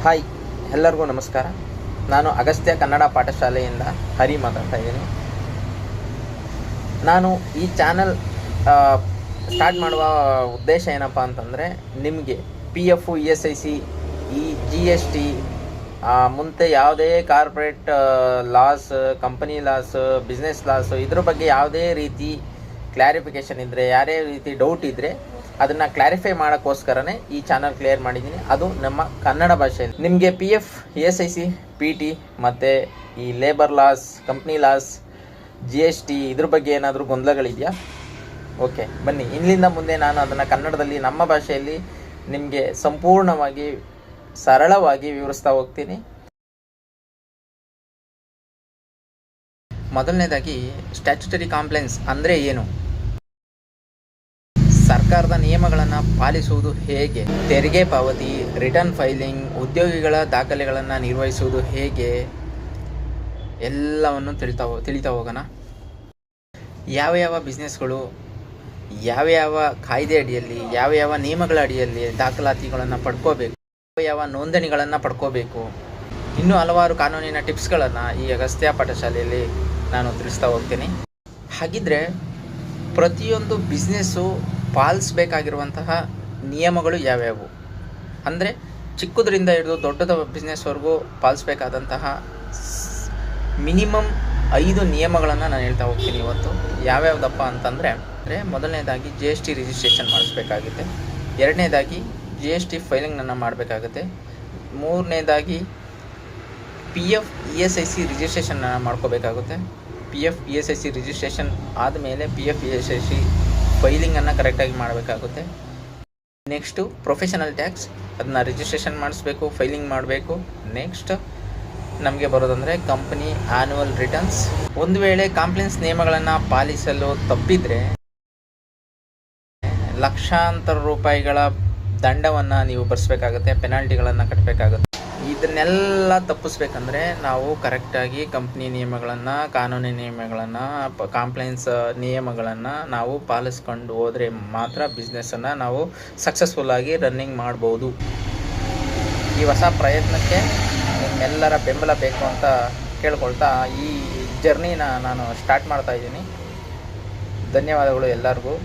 Hi, ಎಲ್ಲರಿಗೂ ನಮಸ್ಕಾರ. ನಾನು ಅಗಸ್ತ್ಯ ಕನ್ನಡ ಪಾಠಶಾಲೆಯಿಂದ ಹರಿ ಮಾತಾಡ್ತಾ ಇದ್ದೀನಿ. ನಾನು ಈ ಚಾನಲ್ ಸ್ಟಾರ್ಟ್ ಮಾಡುವ ಉದ್ದೇಶ ಏನಪ್ಪ ಅಂತಂದರೆ, ನಿಮಗೆ PF, ESIC, ಈ GST, ಮುಂದೆ ಯಾವುದೇ corporate loss, company loss, business loss, ಇದ್ರ ಬಗ್ಗೆ ಯಾವುದೇ ರೀತಿ ಕ್ಲಾರಿಫಿಕೇಷನ್ ಇದ್ದರೆ, ಯಾರೇ ರೀತಿ ಡೌಟ್ ಇದ್ದರೆ ಅದನ್ನು ಕ್ಲಾರಿಫೈ ಮಾಡೋಕ್ಕೋಸ್ಕರನೇ ಈ ಚಾನಲ್ ಕ್ಲಿಯರ್ ಮಾಡಿದ್ದೀನಿ. ಅದು ನಮ್ಮ ಕನ್ನಡ ಭಾಷೆಯಲ್ಲಿ. ನಿಮಗೆ PF, ESIC, PT ಮತ್ತು ಈ labour loss, company loss, GST ಇದ್ರ ಬಗ್ಗೆ ಏನಾದರೂ ಗೊಂದಲಗಳಿದೆಯಾ? ಓಕೆ, ಬನ್ನಿ ಇಲ್ಲಿಂದ ಮುಂದೆ ನಾನು ಅದನ್ನು ಕನ್ನಡದಲ್ಲಿ ನಮ್ಮ ಭಾಷೆಯಲ್ಲಿ ನಿಮಗೆ ಸಂಪೂರ್ಣವಾಗಿ ಸರಳವಾಗಿ ವಿವರಿಸ್ತಾ ಹೋಗ್ತೀನಿ. ಮೊದಲನೇದಾಗಿ ಸ್ಟ್ಯಾಚ್ಯುಟರಿ ಕಾಂಪ್ಲೈನ್ಸ್ ಅಂದರೆ ಏನು? ಸರ್ಕಾರದ ನಿಯಮಗಳನ್ನು ಪಾಲಿಸುವುದು ಹೇಗೆ? ತೆರಿಗೆ ಪಾವತಿ, ರಿಟರ್ನ್ ಫೈಲಿಂಗ್, ಉದ್ಯೋಗಿಗಳ ದಾಖಲೆಗಳನ್ನು ನಿರ್ವಹಿಸುವುದು ಹೇಗೆ? ಎಲ್ಲವನ್ನು ತಿಳಿತಾ ಹೋಗೋಣ. ಯಾವ ಬಿಸ್ನೆಸ್ಗಳು ಯಾವ ಕಾಯ್ದೆ ಅಡಿಯಲ್ಲಿ, ಯಾವ ನಿಯಮಗಳ ಅಡಿಯಲ್ಲಿ ದಾಖಲಾತಿಗಳನ್ನು ಪಡ್ಕೋಬೇಕು, ಯಾವ ನೋಂದಣಿಗಳನ್ನು ಪಡ್ಕೋಬೇಕು, ಇನ್ನೂ ಹಲವಾರು ಕಾನೂನಿನ ಟಿಪ್ಸ್ಗಳನ್ನು ಈ ಅಗಸ್ತ್ಯ ಪಾಠಶಾಲೆಯಲ್ಲಿ ನಾನು ತಿಳಿಸ್ತಾ ಹೋಗ್ತೀನಿ. ಹಾಗಿದ್ರೆ ಪ್ರತಿಯೊಂದು ಬಿಸ್ನೆಸ್ಸು ಪಾಲಿಸಬೇಕಾಗಿರುವಂತಹ ನಿಯಮಗಳು ಯಾವ್ಯಾವು ಅಂದರೆ, ಚಿಕ್ಕದ್ರಿಂದ ಹಿಡಿದು ದೊಡ್ಡದ ಬಿಸ್ನೆಸ್ವರೆಗೂ ಪಾಲಿಸಬೇಕಾದಂತಹ ಮಿನಿಮಮ್ 5 ನಿಯಮಗಳನ್ನು ನಾನು ಹೇಳ್ತಾ ಹೋಗ್ತೀನಿ ಇವತ್ತು. ಯಾವ್ಯಾವುದಪ್ಪ ಅಂತಂದರೆ, ಮೊದಲನೇದಾಗಿ GST ರಿಜಿಸ್ಟ್ರೇಷನ್ ಮಾಡಿಸ್ಬೇಕಾಗುತ್ತೆ. ಎರಡನೇದಾಗಿ GST ಫೈಲಿಂಗನ್ನು ಮಾಡಬೇಕಾಗುತ್ತೆ. ಮೂರನೇದಾಗಿ PF, ESIC ರಿಜಿಸ್ಟ್ರೇಷನನ್ನು ಮಾಡ್ಕೋಬೇಕಾಗುತ್ತೆ. PF, ESIC ರಿಜಿಸ್ಟ್ರೇಷನ್ ಆದಮೇಲೆ PF, ESIC ಫೈಲಿಂಗನ್ನು ಕರೆಕ್ಟಾಗಿ ಮಾಡಬೇಕಾಗುತ್ತೆ. ನೆಕ್ಸ್ಟು ಪ್ರೊಫೆಷನಲ್ ಟ್ಯಾಕ್ಸ್, ಅದನ್ನ ರಿಜಿಸ್ಟ್ರೇಷನ್ ಮಾಡಿಸ್ಬೇಕು, ಫೈಲಿಂಗ್ ಮಾಡಬೇಕು. ನೆಕ್ಸ್ಟ್ ನಮಗೆ ಬರೋದಂದರೆ ಕಂಪನಿ ಆ್ಯನ್ಯುವಲ್ ರಿಟರ್ನ್ಸ್. ಒಂದು ವೇಳೆ ಕಾಂಪ್ಲೈನ್ಸ್ ನಿಯಮಗಳನ್ನು ಪಾಲಿಸಲು ತಪ್ಪಿದರೆ ಲಕ್ಷಾಂತರ ರೂಪಾಯಿಗಳ ದಂಡವನ್ನು ನೀವು ಭರಿಸಬೇಕಾಗುತ್ತೆ, ಪೆನಾಲ್ಟಿಗಳನ್ನು ಕಟ್ಟಬೇಕಾಗುತ್ತೆ. ಇದನ್ನೆಲ್ಲ ತಪ್ಪಿಸ್ಬೇಕಂದ್ರೆ ನಾವು ಕರೆಕ್ಟಾಗಿ ಕಂಪ್ನಿ ನಿಯಮಗಳನ್ನು, ಕಾನೂನಿ ನಿಯಮಗಳನ್ನು, ಕಾಂಪ್ಲೈನ್ಸ್ ನಿಯಮಗಳನ್ನು ನಾವು ಪಾಲಿಸ್ಕೊಂಡು ಹೋದರೆ ಮಾತ್ರ ಬಿಸ್ನೆಸ್ಸನ್ನು ನಾವು ಸಕ್ಸಸ್ಫುಲ್ಲಾಗಿ ರನ್ನಿಂಗ್ ಮಾಡ್ಬೋದು. ಈ ಹೊಸ ಪ್ರಯತ್ನಕ್ಕೆ ನಿಮ್ಮೆಲ್ಲರ ಬೆಂಬಲ ಬೇಕು ಅಂತ ಕೇಳ್ಕೊಳ್ತಾ ಈ ಜರ್ನಿನ ನಾನು ಸ್ಟಾರ್ಟ್ ಮಾಡ್ತಾ ಇದ್ದೀನಿ. ಧನ್ಯವಾದಗಳು ಎಲ್ಲರಿಗೂ.